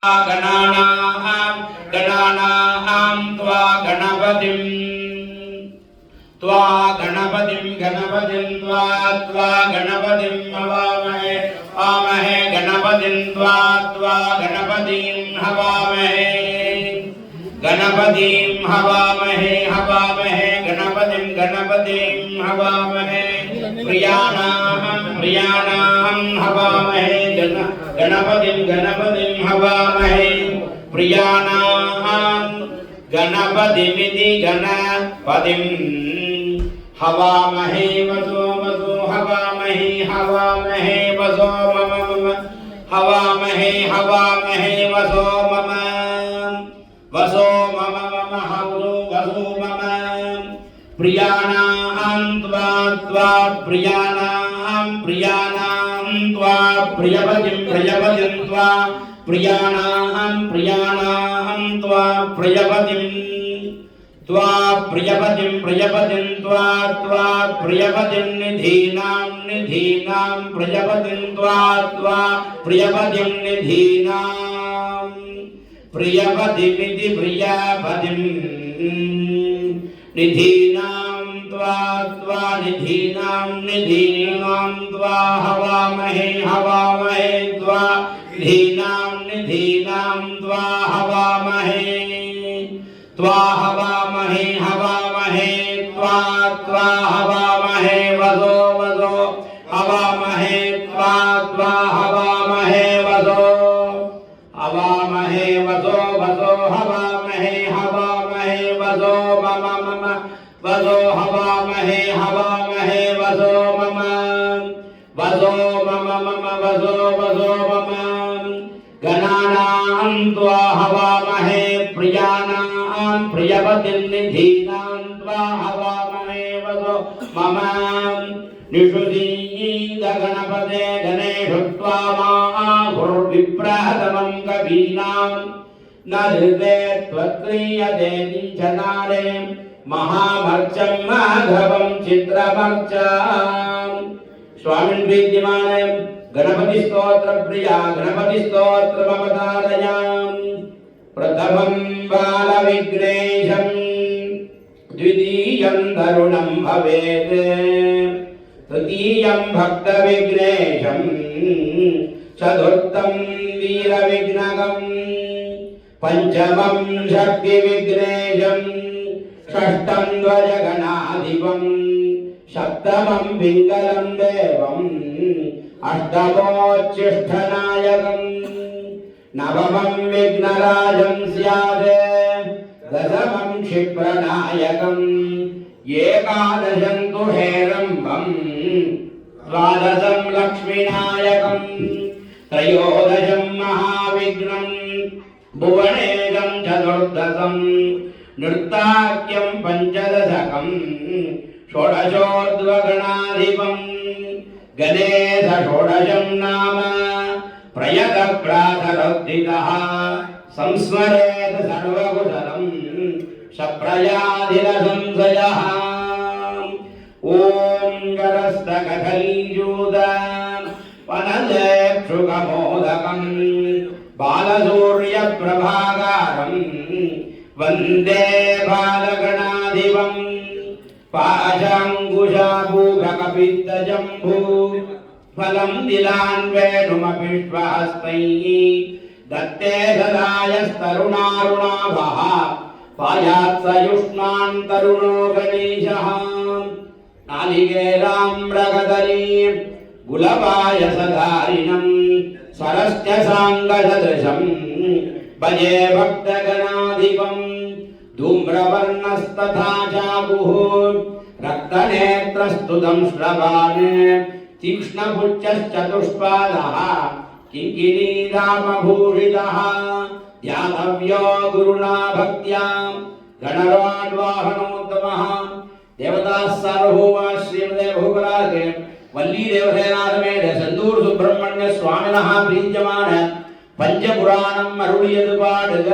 गणानां त्वा गणपतिं त्वा गणपतिं हवामहे गणपतिं त्वा गणपतिं हवामहे गणपतिं हवामहे प्रियाणां हवामहे गणपतिं हवामहे प्रियाणां गणपतिमिति गणपतिं हवामहे वसो हवामहे वसो मम हवामहे वसो मम वसो मम वसो मम प्रियाणां त्वा प्रियाणां त्वा प्रियपतिं त्वा प्रियाणां त्वा प्रियपतिं त्वा प्रियपतिं त्वा प्रियपतिं निधीनां प्रियपतिं त्वा प्रियपतिं निधीनां प्रियपतिमिति प्रियपतिं निधीनां त्वा निधीनां त्वा हवामहे त्वा निधीनां त्वा हवामहे त्वा हवामहे त्वा हवामहे वसो हवामहे त्वा हवामहे वसो हवामहे वसो हवामहे वसो मम वसो हवामहे वसो मम वसो मम वसो मम गणानां त्वा हवामहे प्रियाणां प्रियपतिं निधीनां त्वा हवामहे वसो मम निषुधीद गणपते गणेषु त्वा माहुर्विप्रहतमं कवीनां न हृदे त्वक्रियते किञ्चनारे महामर्चं माधवं चित्रमर्चाम् स्वामिन् प्रीत्यमाने गणपति स्तोत्र प्रिया गणपति स्तोत्र ममतादयाम् प्रथमं बालविघ्नेशं द्वितीयं तरुणं भवेत् तृतीयं भक्तविघ्नेशं चतुर्थं वीरविघ्नकं पञ्चमं शक्तिविघ्नेशं षष्ठं ध्वजगणाधिपं सप्तमं पिङ्गलं देवम् अष्टमोच्चिष्टनायकं नवमं विघ्नराजं स्यात् दशमं क्षिप्रनायकम् एकादशं तु हेरम्बं द्वादशं लक्ष्मीनायकं त्रयोदशं महाविघ्नं भुवनेशं चतुर्दशं नृत्ताख्यं पञ्चदशकं षोडशोर्ध्वगणाधिपं गणेश षोडशं नाम प्रयतप्रातरुद्धितः संस्मरेत सर्वकुशलं सप्रयाधिरसंशयः ॐ गरस्तकथलीजूद वनदेक्षुकमोदकं बालसूर्यप्रभाकारं वन्दे बालगणाधिपं पाशाङ्कुशापूगकपित्तजम्बू फलं दिलान्वेणुमपिष्वहस्तैः दत्ते सदायस्तरुणारुणाभः पायात्सयुष्मान् तरुणो गणेशः नालिकेलाम्रकदलीं गुलपायसधारिणं सरस्य साङ्गसदृशं भजे भक्तगणाधिपं धूम्रवर्णस्तथा चाकुः रक्तनेत्रस्तुतं श्रवान् तीक्ष्णपुच्छश्चतुष्पादः किङ्किणीरामभूषितः ध्यातव्यो गुरुणा भक्त्या गणराड्वाहनोत्तमः देवताः सार्वभौमा श्रीमते भूपरागे वल्ली देवसेनासमेत संदूर सुब्रह्मण्य स्वामिनः प्रीत्यमान पंचपुराणम् अरुळियदु पाडुग